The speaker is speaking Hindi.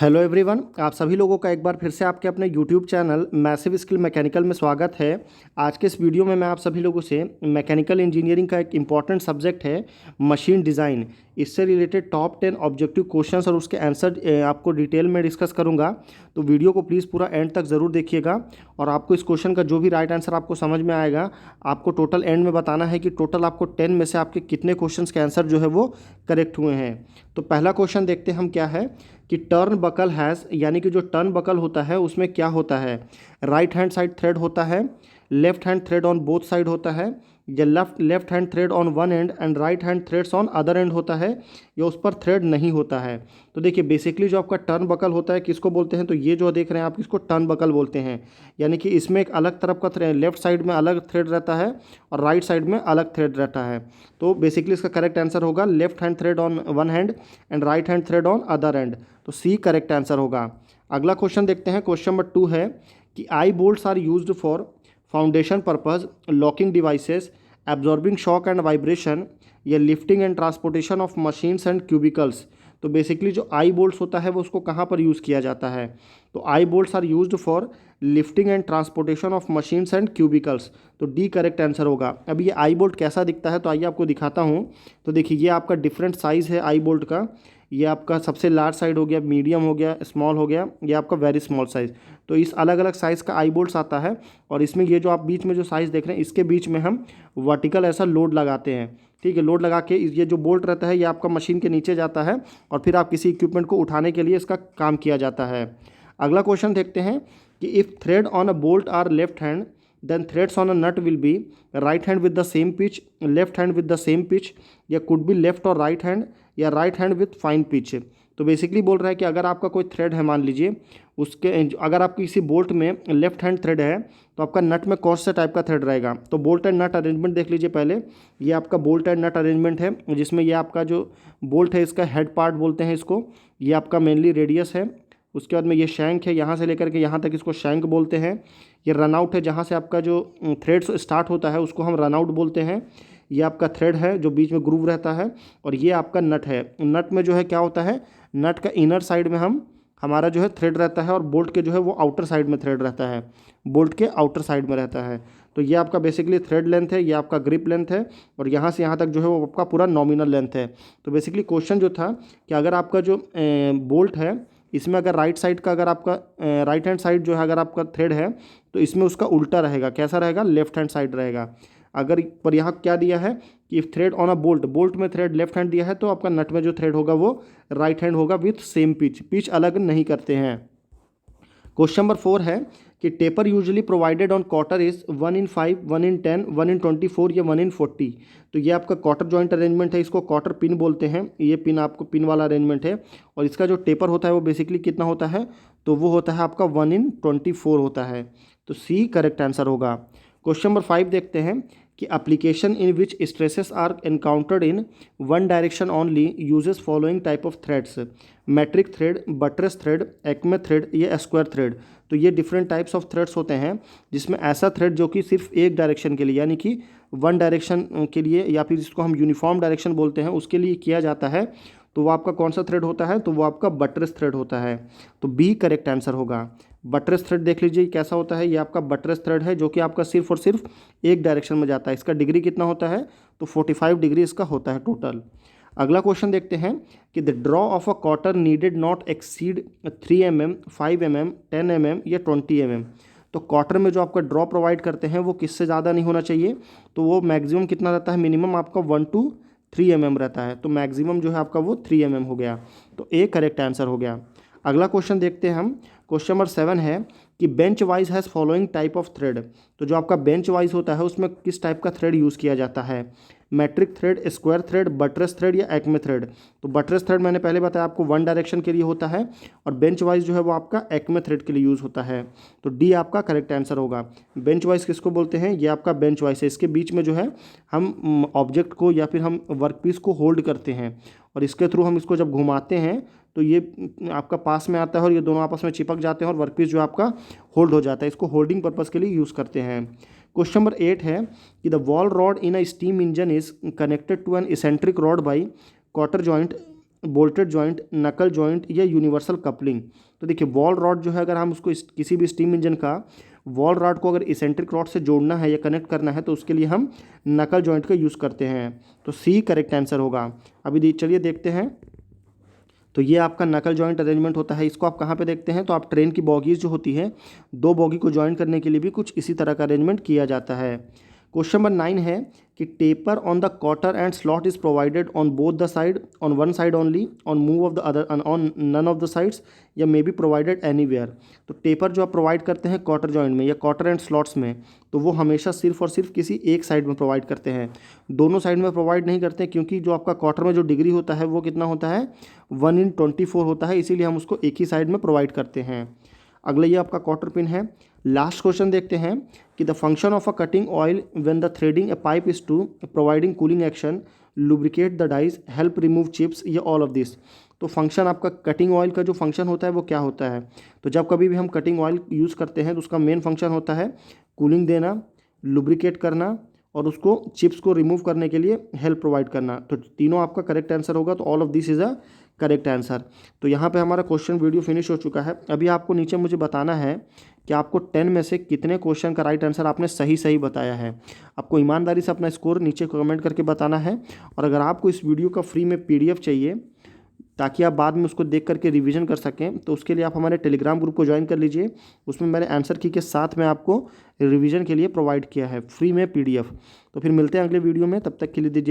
हेलो एवरीवन, आप सभी लोगों का एक बार फिर से आपके अपने YouTube channel massive skill mechanical में स्वागत है। आज के इस वीडियो में मैं आप सभी लोगों से मैकेनिकल इंजीनियरिंग का एक इम्पॉर्टेंट सब्जेक्ट है मशीन डिज़ाइन, इससे रिलेटेड टॉप 10 ऑब्जेक्टिव क्वेश्चंस और उसके आंसर आपको डिटेल में डिस्कस करूंगा। तो वीडियो को प्लीज़ पूरा एंड तक ज़रूर देखिएगा और आपको इस क्वेश्चन का जो भी राइट आंसर आपको समझ में आएगा, आपको टोटल एंड में बताना है कि टोटल आपको 10 में से आपके कितने क्वेश्चन के आंसर जो है वो करेक्ट हुए हैं। तो पहला क्वेश्चन देखते हैं हम क्या है कि टर्न बकल हैज़, यानी कि जो टर्न बकल होता है उसमें क्या होता है, राइट हैंड साइड थ्रेड होता है, left hand thread on both side होता है, या left hand thread on one and and right hand threads on other and होता है, या उस पर थ्रेड नहीं होता है। तो देखिए बेसिकली जो आपका टर्न बकल होता है किसको बोलते हैं, तो ये जो देख रहे हैं आप इसको टर्न बकल बोलते हैं। यानी कि इसमें एक अलग तरफ का थ्रेड, लेफ्ट साइड में अलग थ्रेड रहता है और राइट साइड में अलग थ्रेड रहता है। तो बेसिकली इसका करेक्ट आंसर होगा left hand thread on one hand and right hand thread on other and. तो सी करेक्ट आंसर होगा। अगला क्वेश्चन देखते हैं, क्वेश्चन नंबर 2 है कि eye bolts are used for foundation purpose, locking devices, absorbing shock and vibration, या lifting and transportation of machines and cubicles. तो बेसिकली जो आई बोल्ट्स होता है वो उसको कहाँ पर यूज़ किया जाता है, तो eye bolts are used for lifting and transportation of machines and cubicles. तो डी करेक्ट आंसर होगा। अब ये आई बोल्ट कैसा दिखता है तो आइए आपको दिखाता हूँ। तो देखिए ये आपका डिफरेंट साइज़ है आई बोल्ट का। ये आपका सबसे लार्ज साइड हो गया, मीडियम हो गया, स्मॉल हो गया, ये आपका वेरी स्मॉल साइज़। तो इस अलग अलग साइज़ का आई बोल्ट्स आता है और इसमें ये जो आप बीच में जो साइज़ देख रहे हैं इसके बीच में हम वर्टिकल ऐसा लोड लगाते हैं। ठीक है, लोड लगा के ये जो बोल्ट रहता है ये आपका मशीन के नीचे जाता है और फिर आप किसी इक्विपमेंट को उठाने के लिए इसका काम किया जाता है। अगला क्वेश्चन देखते हैं कि if thread on a bolt are left hand then threads on a nut will be right hand with the same pitch, left hand with the same pitch, या कुड बी लेफ्ट और राइट हैंड, या right hand with fine pitch. तो बेसिकली बोल रहा है कि अगर आपका कोई थ्रेड है, मान लीजिए उसके अगर आपकी किसी बोल्ट में लेफ्ट हैंड थ्रेड है तो आपका नट में कौन सा टाइप का थ्रेड रहेगा। तो बोल्ट एंड नट अरेंजमेंट देख लीजिए पहले। ये आपका बोल्ट एंड नट अरेंजमेंट है जिसमें ये आपका जो बोल्ट है इसका हेड पार्ट बोलते हैं इसको, ये आपका मेनली रेडियस है। उसके बाद में ये शैंक है, यहाँ से लेकर के यहाँ तक इसको शैंक बोलते हैं। ये रन आउट है, जहाँ से आपका जो थ्रेड स्टार्ट होता है उसको हम रन आउट बोलते हैं। ये आपका थ्रेड है जो बीच में ग्रूव रहता है, और ये आपका नट है। नट में जो है क्या होता है, नट का इनर साइड में हमारा जो है थ्रेड रहता है और बोल्ट के जो है वो आउटर साइड में थ्रेड रहता है, बोल्ट के आउटर साइड में रहता है। तो ये आपका बेसिकली थ्रेड लेंथ है, ये आपका ग्रिप लेंथ है, और यहाँ से यहाँ तक जो है वो आपका पूरा नॉमिनल लेंथ है। तो बेसिकली क्वेश्चन जो था कि अगर आपका जो बोल्ट है इसमें अगर राइट साइड का, अगर आपका राइट हैंड साइड जो है अगर आपका थ्रेड है तो इसमें उसका उल्टा रहेगा, कैसा रहेगा, लेफ्ट हैंड साइड रहेगा। अगर पर यहाँ क्या दिया है कि if thread on a bolt, bolt में थ्रेड लेफ्ट हैंड दिया है तो आपका नट में जो थ्रेड होगा वो राइट हैंड होगा विथ सेम पिच, पिच अलग नहीं करते हैं। क्वेश्चन नंबर 4 है कि taper usually provided on quarter is 1/5, 1/10, 1/24 या 1/40। तो ये आपका क्वार्टर जॉइंट अरेंजमेंट है, इसको क्वार्टर पिन बोलते हैं। ये पिन आपको पिन वाला अरेंजमेंट है, और इसका जो टेपर होता है वो बेसिकली कितना होता है, तो वो होता है आपका 1/24 होता है। तो सी करेक्ट आंसर होगा। क्वेश्चन नंबर 5 देखते हैं कि application in which stresses are encountered in one direction only uses following type of threads, metric thread, buttress thread, acme thread, या स्क्वायर थ्रेड। तो ये डिफरेंट टाइप्स ऑफ थ्रेड्स होते हैं जिसमें ऐसा थ्रेड जो कि सिर्फ एक डायरेक्शन के लिए, यानी कि वन डायरेक्शन के लिए, या फिर जिसको हम यूनिफॉर्म डायरेक्शन बोलते हैं उसके लिए किया जाता है। तो वो आपका कौन सा थ्रेड होता है, तो वो आपका बटरेस थ्रेड होता है। तो बी करेक्ट आंसर होगा। बटरेस थ्रेड देख लीजिए कैसा होता है, ये आपका बटरेस थ्रेड है जो कि आपका सिर्फ और सिर्फ एक डायरेक्शन में जाता है। इसका डिग्री कितना होता है, तो 45 डिग्री इसका होता है टोटल। अगला क्वेश्चन देखते हैं कि the draw of a quarter needed not exceed 3 mm, 5 mm, 10 mm या 20 mm। तो क्वार्टर में जो आपका ड्रॉ प्रोवाइड करते हैं वो किससे ज़्यादा नहीं होना चाहिए, तो वो मैक्सिमम कितना रहता है, मिनिमम आपका 1 to 3 mm रहता है। तो मैक्सिमम जो है आपका वो 3 mm हो गया। तो ए करेक्ट आंसर हो गया। अगला क्वेश्चन देखते हैं हम। क्वेश्चन नंबर 7 है कि bench wise has following type of thread. तो जो आपका बेंच वाइज होता है उसमें किस टाइप का थ्रेड यूज़ किया जाता है, metric thread, square thread, buttress thread, या एक्मे थ्रेड। तो बटरेस थ्रेड मैंने पहले बताया आपको वन डायरेक्शन के लिए होता है, और बेंच वाइज जो है वो आपका एक्मे थ्रेड के लिए यूज़ होता है। तो डी आपका करेक्ट आंसर होगा। बेंच वाइज किसको बोलते हैं, ये आपका बेंच वाइज है। इसके बीच में जो है हम ऑब्जेक्ट को या फिर हम वर्कपीस को होल्ड करते हैं, और इसके थ्रू हम इसको जब घुमाते हैं तो ये आपका पास में आता है और ये दोनों आपस में चिपक जाते हैं और वर्कपीस जो आपका होल्ड हो जाता है। इसको होल्डिंग पर्पज़ के लिए यूज़ करते हैं। क्वेश्चन नंबर 8 है कि the valve rod in a steam engine is connected to an eccentric rod by cotter joint bolted joint, knuckle joint या यूनिवर्सल कपलिंग। तो देखिए वॉल रॉड जो है, अगर हम उसको किसी भी स्टीम इंजन का वॉल रॉड को अगर इसेंट्रिक रॉड से जोड़ना है या कनेक्ट करना है तो उसके लिए हम नकल जॉइंट का यूज़ करते हैं। तो सी करेक्ट आंसर होगा। अभी चलिए देखते हैं। तो ये आपका नकल जॉइंट अरेंजमेंट होता है। इसको आप कहाँ पे देखते हैं, तो आप ट्रेन की बॉगीज जो होती है, दो बॉगी को ज्वाइन करने के लिए भी कुछ इसी तरह का अरेंजमेंट किया जाता है। क्वेश्चन नंबर 9 है कि taper on the cotter and slot is provided on both the side, on one side only, on move of the other, on none of the sides, या मे बी प्रोवाइडेड एनीवेयर। तो टेपर जो आप प्रोवाइड करते हैं कॉटर जॉइंट में या कॉटर एंड स्लॉट्स में, तो वो हमेशा सिर्फ और सिर्फ किसी एक साइड में प्रोवाइड करते हैं, दोनों साइड में प्रोवाइड नहीं करते, क्योंकि जो आपका कॉटर में जो डिग्री होता है वो कितना होता है 1/24 होता है, इसीलिए हम उसको एक ही साइड में प्रोवाइड करते हैं। अगला ये आपका क्वार्टर पिन है। लास्ट क्वेश्चन देखते हैं कि the function of a cutting oil when the threading a pipe is to providing cooling action, lubricate the dies, help remove chips, ये ऑल ऑफ दिस। तो फंक्शन आपका कटिंग ऑयल का जो फंक्शन होता है वो क्या होता है, तो जब कभी भी हम कटिंग ऑयल यूज़ करते हैं तो उसका मेन फंक्शन होता है कूलिंग देना, लुब्रिकेट करना और उसको चिप्स को रिमूव करने के लिए हेल्प प्रोवाइड करना। तो तीनों आपका करेक्ट आंसर होगा। तो all of this is a correct answer. तो यहाँ पे हमारा क्वेश्चन वीडियो फिनिश हो चुका है। अभी आपको नीचे मुझे बताना है कि आपको 10 में से कितने क्वेश्चन का राइट आंसर आपने सही सही बताया है। आपको ईमानदारी से अपना स्कोर नीचे कमेंट करके बताना है। और अगर आपको इस वीडियो का फ्री में PDF चाहिए ताकि आप बाद में उसको देख करके रिवीजन कर सकें, तो उसके लिए आप हमारे टेलीग्राम ग्रुप को ज्वाइन कर लीजिए। उसमें मैंने आंसर की के साथ में आपको रिवीजन के लिए प्रोवाइड किया है फ्री में PDF। तो फिर मिलते हैं अगले वीडियो में, तब तक के लिए दीजिए।